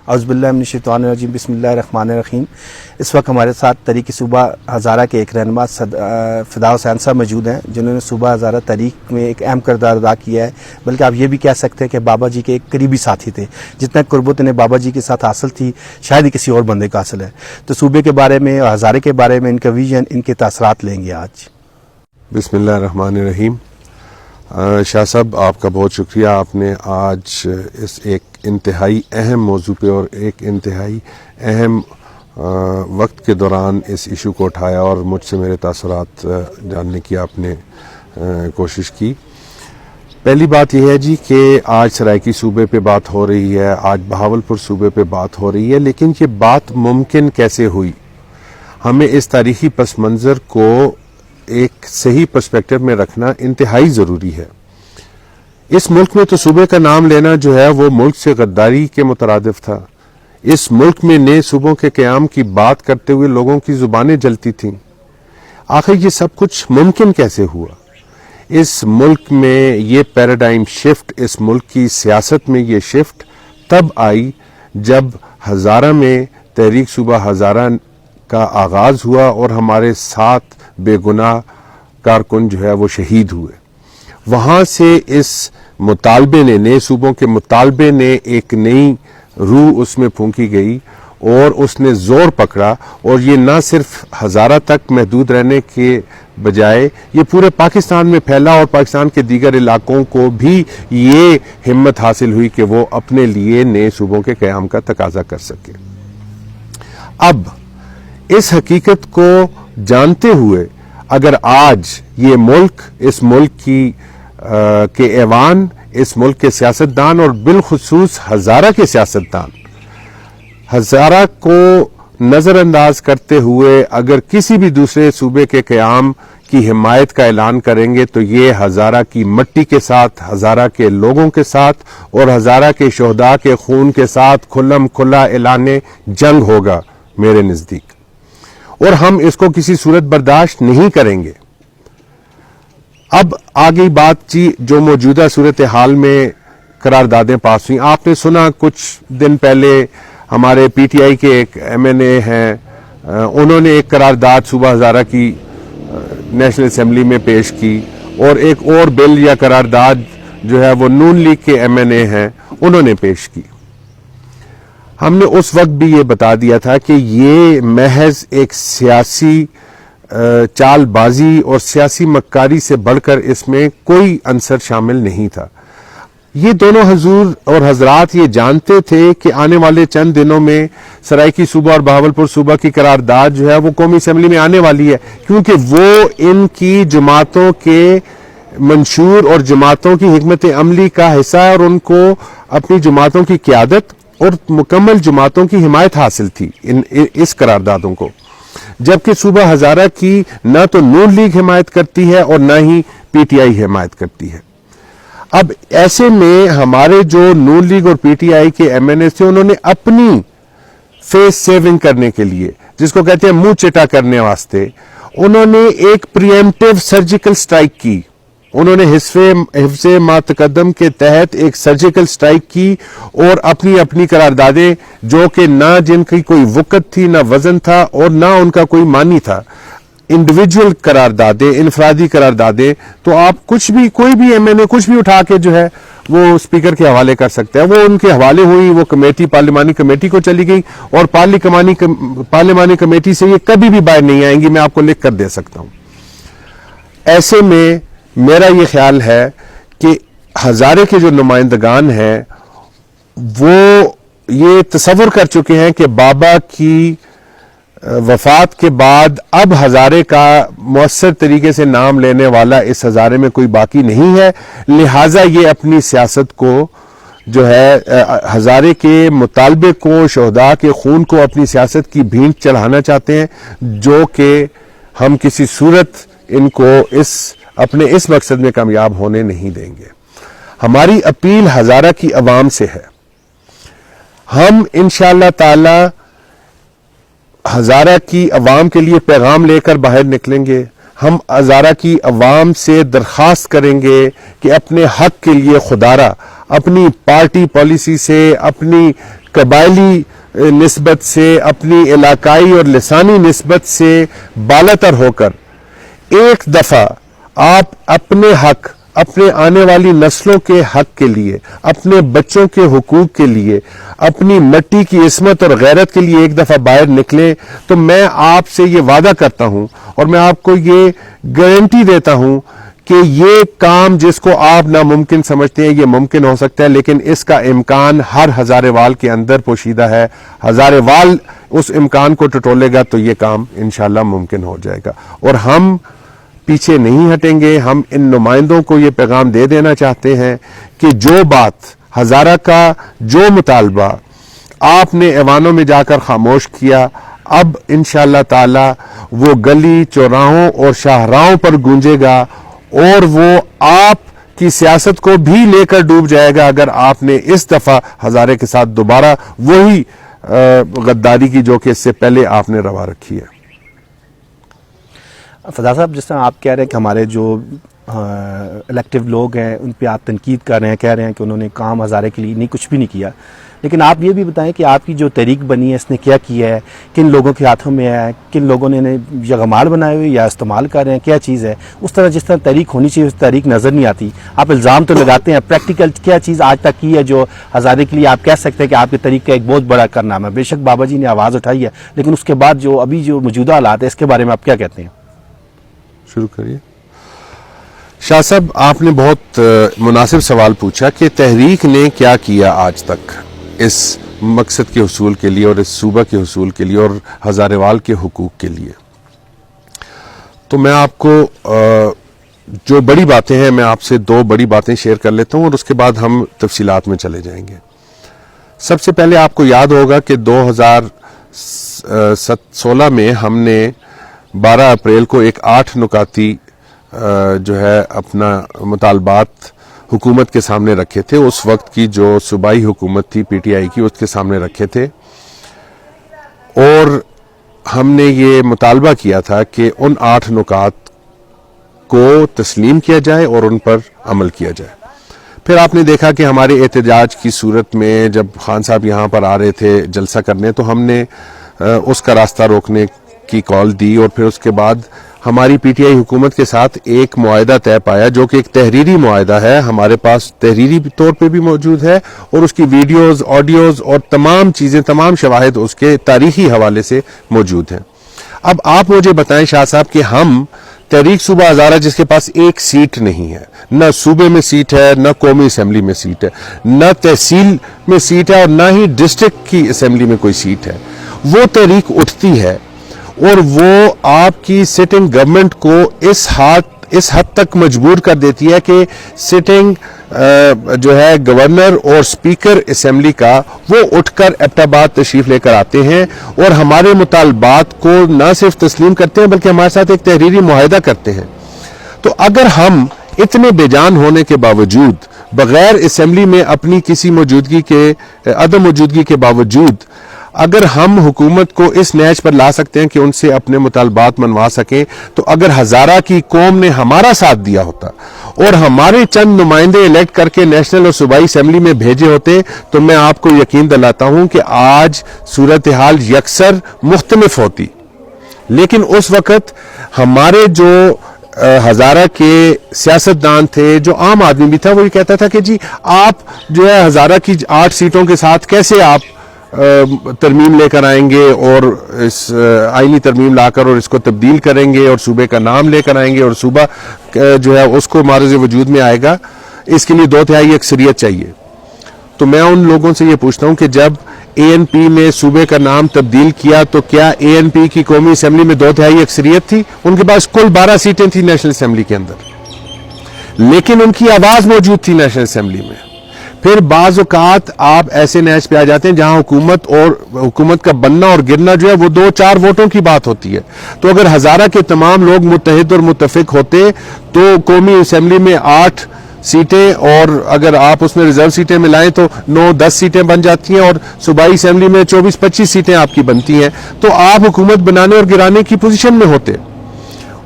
اعوذ باللہ من الشیطان الرجیم، بسم اللہ الرحمن الرحیم۔ اس وقت ہمارے ساتھ تحریک صوبہ ہزارہ کے ایک رہنما فدا حسین صاحب موجود ہیں، جنہوں نے صوبہ ہزارہ تحریک میں ایک اہم کردار ادا کیا ہے، بلکہ آپ یہ بھی کہہ سکتے ہیں کہ بابا جی کے ایک قریبی ساتھی تھے۔ جتنا قربت انہیں بابا جی کے ساتھ حاصل تھی شاید ہی کسی اور بندے کا حاصل ہے۔ تو صوبے کے بارے میں اور ہزارے کے بارے میں ان کا ویژن، ان کے تاثرات لیں گے آج۔ بسم اللہ الرحمن الرحیم۔ شاہ صاحب، آپ کا بہت شکریہ، آپ نے آج اس ایک انتہائی اہم موضوع پہ اور ایک انتہائی اہم وقت کے دوران اس ایشو کو اٹھایا اور مجھ سے میرے تاثرات جاننے کی آپ نے کوشش کی۔ پہلی بات یہ ہے جی کہ آج سرائیکی صوبے پہ بات ہو رہی ہے، آج بہاولپور صوبے پہ بات ہو رہی ہے، لیکن یہ بات ممکن کیسے ہوئی؟ ہمیں اس تاریخی پس منظر کو ایک صحیح پرسپیکٹو میں رکھنا انتہائی ضروری ہے۔ اس ملک میں تو صوبے کا نام لینا جو ہے وہ ملک سے غداری کے مترادف تھا۔ اس ملک میں نئے صوبوں کے قیام کی بات کرتے ہوئے لوگوں کی زبانیں جلتی تھیں۔ آخر یہ سب کچھ ممکن کیسے ہوا؟ اس ملک میں یہ پیراڈائم شفٹ، اس ملک کی سیاست میں یہ شفٹ تب آئی جب ہزارہ میں تحریک صوبہ ہزارہ کا آغاز ہوا اور ہمارے 7 بے گناہ کارکن جو ہے وہ شہید ہوئے۔ وہاں سے اس مطالبے نے، نئے صوبوں کے مطالبے نے ایک نئی روح اس میں پھونکی گئی اور اس نے زور پکڑا، اور یہ نہ صرف ہزارہ تک محدود رہنے کے بجائے یہ پورے پاکستان میں پھیلا، اور پاکستان کے دیگر علاقوں کو بھی یہ ہمت حاصل ہوئی کہ وہ اپنے لیے نئے صوبوں کے قیام کا تقاضا کر سکے۔ اب اس حقیقت کو جانتے ہوئے اگر آج یہ ملک، اس ملک کے ایوان، اس ملک کے سیاستدان اور بالخصوص ہزارہ کے سیاستدان ہزارہ کو نظر انداز کرتے ہوئے اگر کسی بھی دوسرے صوبے کے قیام کی حمایت کا اعلان کریں گے تو یہ ہزارہ کی مٹی کے ساتھ، ہزارہ کے لوگوں کے ساتھ اور ہزارہ کے شہداء کے خون کے ساتھ کھلم کھلا اعلان جنگ ہوگا میرے نزدیک، اور ہم اس کو کسی صورت برداشت نہیں کریں گے۔ اب آگئی بات جی جو موجودہ صورتحال میں قراردادیں پاس ہوئیں، آپ نے سنا کچھ دن پہلے ہمارے پی ٹی آئی کے ایک ایم این اے ہیں، انہوں نے ایک قرارداد صوبہ ہزارہ کی نیشنل اسمبلی میں پیش کی، اور ایک اور بل یا قرارداد جو ہے وہ نون لیگ کے ایم این اے ہیں انہوں نے پیش کی۔ ہم نے اس وقت بھی یہ بتا دیا تھا کہ یہ محض ایک سیاسی چال بازی اور سیاسی مکاری سے بڑھ کر اس میں کوئی عنصر شامل نہیں تھا۔ یہ دونوں حضور اور حضرات یہ جانتے تھے کہ آنے والے چند دنوں میں سرائیکی صوبہ اور بہاولپور صوبہ کی قرارداد جو ہے وہ قومی اسمبلی میں آنے والی ہے، کیونکہ وہ ان کی جماعتوں کے منشور اور جماعتوں کی حکمت عملی کا حصہ ہے، اور ان کو اپنی جماعتوں کی قیادت اور مکمل جماعتوں کی حمایت حاصل تھی اس قراردادوں کو، جبکہ صوبہ ہزارہ کی نہ تو نون لیگ حمایت کرتی ہے اور نہ ہی پی ٹی آئی حمایت کرتی ہے۔ اب ایسے میں ہمارے جو نون لیگ اور پی ٹی آئی کے ایم این اے تھے، انہوں نے اپنی فیس سیونگ کرنے کے لیے، جس کو کہتے ہیں منہ چٹا کرنے واسطے، انہوں نے ایک پریمپٹیو سرجیکل سٹرائک کی۔ انہوں نے حفظ ما تقدم کے تحت ایک سرجیکل سٹرائک کی، اور اپنی قراردادیں جو کہ نہ جن کی کوئی وقت تھی، نہ وزن تھا، اور نہ ان کا کوئی معنی تھا، انڈیویجول قراردادیں، انفرادی قراردادیں، تو آپ کوئی بھی ایم این اے کچھ بھی اٹھا کے جو ہے وہ اسپیکر کے حوالے کر سکتے ہیں۔ وہ ان کے حوالے ہوئی، وہ کمیٹی پارلیمانی کمیٹی کو چلی گئی، اور پارلیمانی کمیٹی سے یہ کبھی بھی باہر نہیں آئیں گی، میں آپ کو لکھ کر دے سکتا ہوں۔ ایسے میں میرا یہ خیال ہے کہ ہزارے کے جو نمائندگان ہیں وہ یہ تصور کر چکے ہیں کہ بابا کی وفات کے بعد اب ہزارے کا مؤثر طریقے سے نام لینے والا اس ہزارے میں کوئی باقی نہیں ہے، لہٰذا یہ اپنی سیاست کو جو ہے ہزارے کے مطالبے کو، شہداء کے خون کو اپنی سیاست کی بھینٹ چڑھانا چاہتے ہیں، جو کہ ہم کسی صورت ان کو اپنے اس مقصد میں کامیاب ہونے نہیں دیں گے۔ ہماری اپیل ہزارہ کی عوام سے ہے، ہم انشاءاللہ تعالی ہزارہ کی عوام کے لیے پیغام لے کر باہر نکلیں گے۔ ہم ہزارہ کی عوام سے درخواست کریں گے کہ اپنے حق کے لیے خدارہ اپنی پارٹی پالیسی سے، اپنی قبائلی نسبت سے، اپنی علاقائی اور لسانی نسبت سے بالاتر ہو کر ایک دفعہ آپ اپنے حق، اپنے آنے والی نسلوں کے حق کے لیے، اپنے بچوں کے حقوق کے لیے، اپنی مٹی کی عصمت اور غیرت کے لیے ایک دفعہ باہر نکلیں، تو میں آپ سے یہ وعدہ کرتا ہوں اور میں آپ کو یہ گارنٹی دیتا ہوں کہ یہ کام جس کو آپ ناممکن سمجھتے ہیں یہ ممکن ہو سکتا ہے، لیکن اس کا امکان ہر ہزارے وال کے اندر پوشیدہ ہے. ہزارے وال اس امکان کو ٹٹولے گا تو یہ کام انشاءاللہ ممکن ہو جائے گا. اور ہم پیچھے نہیں ہٹیں گے. ہم ان نمائندوں کو یہ پیغام دے دینا چاہتے ہیں کہ جو بات ہزارہ کا، جو مطالبہ آپ نے ایوانوں میں جا کر خاموش کیا، اب انشاءاللہ تعالی وہ گلی چوراہوں اور شاہراہوں پر گونجے گا اور وہ آپ کی سیاست کو بھی لے کر ڈوب جائے گا اگر آپ نے اس دفعہ ہزارے کے ساتھ دوبارہ وہی غداری کی جو کہ اس سے پہلے آپ نے روا رکھی ہے. فضا صاحب، جس طرح آپ کہہ رہے ہیں کہ ہمارے جو الیکٹیو لوگ ہیں ان پہ آپ تنقید کر رہے ہیں، کہہ رہے ہیں کہ انہوں نے کام ہزارے کے لیے کچھ بھی نہیں کیا، لیکن آپ یہ بھی بتائیں کہ آپ کی جو تحریک بنی ہے اس نے کیا کیا ہے، کن لوگوں کے ہاتھوں میں ہے، کن لوگوں نے انہیں یغمال بنائے ہوئے یا استعمال کر رہے ہیں، کیا چیز ہے؟ اس طرح جس طرح تحریک ہونی چاہیے اس تحریک نظر نہیں آتی. آپ الزام تو لگاتے ہیں، پریکٹیکل کیا چیز آج تک کی ہے جو ہزارے کے لیے آپ کہہ سکتے ہیں کہ آپ کی تحریک کا ایک بہت بڑا کارنامہ ہے؟ بے شک بابا جی نے آواز اٹھائی ہے، لیکن اس کے بعد جو ابھی جو موجودہ حالات ہے اس کے بارے میں آپ کیا کہتے ہیں؟ شروع کریے. شاہ صاحب، آپ نے بہت مناسب سوال پوچھا کہ تحریک نے کیا کیا آج تک اس مقصد کے حصول کے لیے اور اس صوبہ کے حصول کے لیے اور ہزارے وال کے حقوق کے لیے. تو میں آپ کو جو بڑی باتیں ہیں، میں آپ سے دو بڑی باتیں شیئر کر لیتا ہوں اور اس کے بعد ہم تفصیلات میں چلے جائیں گے. سب سے پہلے آپ کو یاد ہوگا کہ 2016 میں ہم نے 12 اپریل کو ایک 8 نکاتی جو ہے اپنا مطالبات حکومت کے سامنے رکھے تھے. اس وقت کی جو صوبائی حکومت تھی پی ٹی آئی کی، اس کے سامنے رکھے تھے اور ہم نے یہ مطالبہ کیا تھا کہ ان 8 نکات کو تسلیم کیا جائے اور ان پر عمل کیا جائے. پھر آپ نے دیکھا کہ ہمارے احتجاج کی صورت میں جب خان صاحب یہاں پر آ رہے تھے جلسہ کرنے تو ہم نے اس کا راستہ روکنے کی کال دی اور پھر اس کے بعد ہماری پی ٹی آئی حکومت کے ساتھ ایک معاہدہ طے پایا جو کہ ایک تحریری معاہدہ ہے، ہمارے پاس تحریری طور پہ بھی موجود ہے اور اس کی ویڈیوز، آڈیوز اور تمام چیزیں، تمام شواہد اس کے تاریخی حوالے سے موجود ہیں. اب آپ مجھے بتائیں شاہ صاحب کہ ہم تحریک صوبہ ہزارہ جس کے پاس ایک سیٹ نہیں ہے، نہ صوبے میں سیٹ ہے، نہ قومی اسمبلی میں سیٹ ہے، نہ تحصیل میں سیٹ ہے اور نہ ہی ڈسٹرکٹ کی اسمبلی میں کوئی سیٹ ہے، وہ تحریک اٹھتی ہے اور وہ آپ کی سٹنگ گورنمنٹ کو اس حد تک مجبور کر دیتی ہے کہ سٹنگ جو ہے گورنر اور سپیکر اسمبلی کا وہ اٹھ کر ایبٹ آباد تشریف لے کر آتے ہیں اور ہمارے مطالبات کو نہ صرف تسلیم کرتے ہیں بلکہ ہمارے ساتھ ایک تحریری معاہدہ کرتے ہیں. تو اگر ہم اتنے بے جان ہونے کے باوجود، بغیر اسمبلی میں اپنی کسی عدم موجودگی کے باوجود اگر ہم حکومت کو اس نہج پر لا سکتے ہیں کہ ان سے اپنے مطالبات منوا سکیں، تو اگر ہزارہ کی قوم نے ہمارا ساتھ دیا ہوتا اور ہمارے چند نمائندے الیکٹ کر کے نیشنل اور صوبائی اسمبلی میں بھیجے ہوتے تو میں آپ کو یقین دلاتا ہوں کہ آج صورتحال یکسر مختلف ہوتی. لیکن اس وقت ہمارے جو ہزارہ کے سیاستدان تھے، جو عام آدمی بھی تھا، وہ یہ کہتا تھا کہ جی آپ جو ہے ہزارہ کی 8 سیٹوں کے ساتھ کیسے آپ ترمیم لے کر آئیں گے اور اس آئینی ترمیم لا کر اور اس کو تبدیل کریں گے اور صوبے کا نام لے کر آئیں گے اور صوبہ جو ہے اس کو معرض وجود میں آئے گا. اس کے لیے 2/3 اکثریت چاہیے. تو میں ان لوگوں سے یہ پوچھتا ہوں کہ جب اے این پی نے صوبے کا نام تبدیل کیا تو کیا اے این پی کی قومی اسمبلی میں 2/3 اکثریت تھی؟ ان کے پاس کل 12 سیٹیں تھیں نیشنل اسمبلی کے اندر، لیکن ان کی آواز موجود تھی نیشنل اسمبلی میں. پھر بعض اوقات آپ ایسے نہج پہ آ جاتے ہیں جہاں حکومت کا بننا اور گرنا جو ہے وہ 2-4 ووٹوں کی بات ہوتی ہے. تو اگر ہزارہ کے تمام لوگ متحد اور متفق ہوتے تو قومی اسمبلی میں 8 سیٹیں اور اگر آپ اس میں ریزرو سیٹیں ملائیں تو 9-10 سیٹیں بن جاتی ہیں اور صوبائی اسمبلی میں 24-25 سیٹیں آپ کی بنتی ہیں. تو آپ حکومت بنانے اور گرانے کی پوزیشن میں ہوتے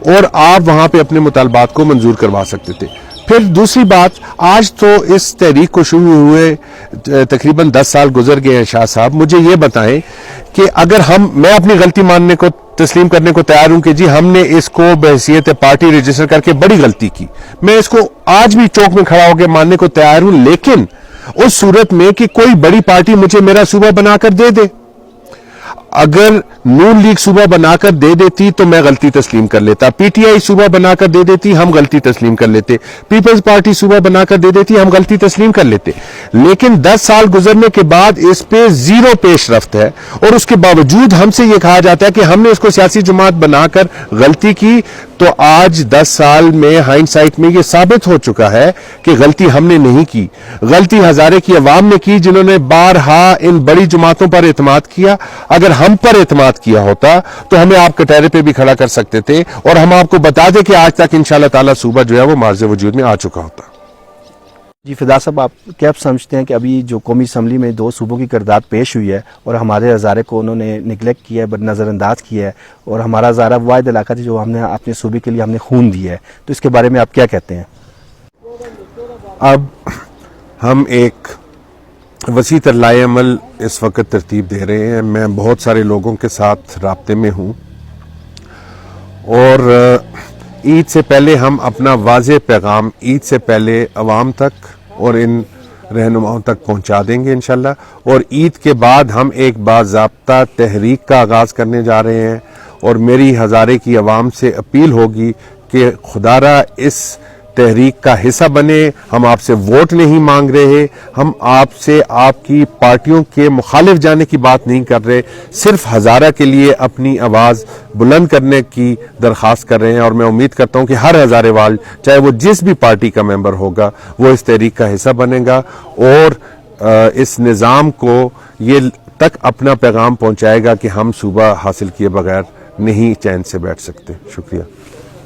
اور آپ وہاں پہ اپنے مطالبات کو منظور کروا سکتے تھے. پھر دوسری بات، آج تو اس تحریک کو شروع ہوئے تقریباً 10 سال گزر گئے ہیں شاہ صاحب. مجھے یہ بتائیں کہ اگر میں اپنی غلطی ماننے کو تسلیم کرنے کو تیار ہوں کہ جی ہم نے اس کو بحیثیت پارٹی رجسٹر کر کے بڑی غلطی کی، میں اس کو آج بھی چوک میں کھڑا ہو کے ماننے کو تیار ہوں، لیکن اس صورت میں کہ کوئی بڑی پارٹی مجھے میرا صوبہ بنا کر دے دے. اگر نون لیگ صوبہ بنا کر دے دیتی تو میں غلطی تسلیم کر لیتا، پی ٹی آئی صوبہ بنا کر دے دیتی ہم غلطی تسلیم کر لیتے، پیپلز پارٹی صوبہ بنا کر دے دیتی ہم غلطی تسلیم کر لیتے. لیکن 10 سال گزرنے کے بعد اس پہ زیرو پیش رفت ہے، اور اس کے باوجود ہم سے یہ کہا جاتا ہے کہ ہم نے اس کو سیاسی جماعت بنا کر غلطی کی. تو آج 10 سال میں ہائنڈ سائٹ میں یہ ثابت ہو چکا ہے کہ غلطی ہم نے نہیں کی، غلطی ہزارے کی عوام نے کی، جنہوں نے بارہا ان بڑی جماعتوں پر اعتماد کیا. اگر ہم پر اعتماد کیا ہوتا تو ہمیں آپ کٹہرے پہ بھی کھڑا کر سکتے تھے، اور ہم آپ کو بتا دیں کہ آج تک انشاءاللہ تعالی صوبہ جو ہے وہ معرض وجود میں آ چکا ہوتا. جی فدا صاحب، آپ کیا سمجھتے ہیں کہ ابھی جو قومی اسمبلی میں 2 صوبوں کی قرارداد پیش ہوئی ہے اور ہمارے ہزارے کو انہوں نے نگلیکٹ کیا ہے، نظر انداز کیا ہے، اور ہمارا ہزارہ واحد علاقہ تھا جو ہم نے اپنے صوبے کے لیے ہم نے خون دیا ہے، تو اس کے بارے میں آپ کیا کہتے ہیں؟ اب ہم ایک وسیع تر لائحہ عمل اس وقت ترتیب دے رہے ہیں. میں بہت سارے لوگوں کے ساتھ رابطے میں ہوں، اور عید سے پہلے ہم اپنا واضح پیغام عید سے پہلے عوام تک اور ان رہنماؤں تک پہنچا دیں گے انشاءاللہ. اور عید کے بعد ہم ایک باضابطہ تحریک کا آغاز کرنے جا رہے ہیں، اور میری ہزارے کی عوام سے اپیل ہوگی کہ خدا را اس تحریک کا حصہ بنے. ہم آپ سے ووٹ نہیں مانگ رہے، ہم آپ سے آپ کی پارٹیوں کے مخالف جانے کی بات نہیں کر رہے، صرف ہزارہ کے لیے اپنی آواز بلند کرنے کی درخواست کر رہے ہیں. اور میں امید کرتا ہوں کہ ہر ہزارے وال، چاہے وہ جس بھی پارٹی کا ممبر ہوگا، وہ اس تحریک کا حصہ بنے گا اور اس نظام کو یہ تک اپنا پیغام پہنچائے گا کہ ہم صوبہ حاصل کیے بغیر نہیں چین سے بیٹھ سکتے. شکریہ.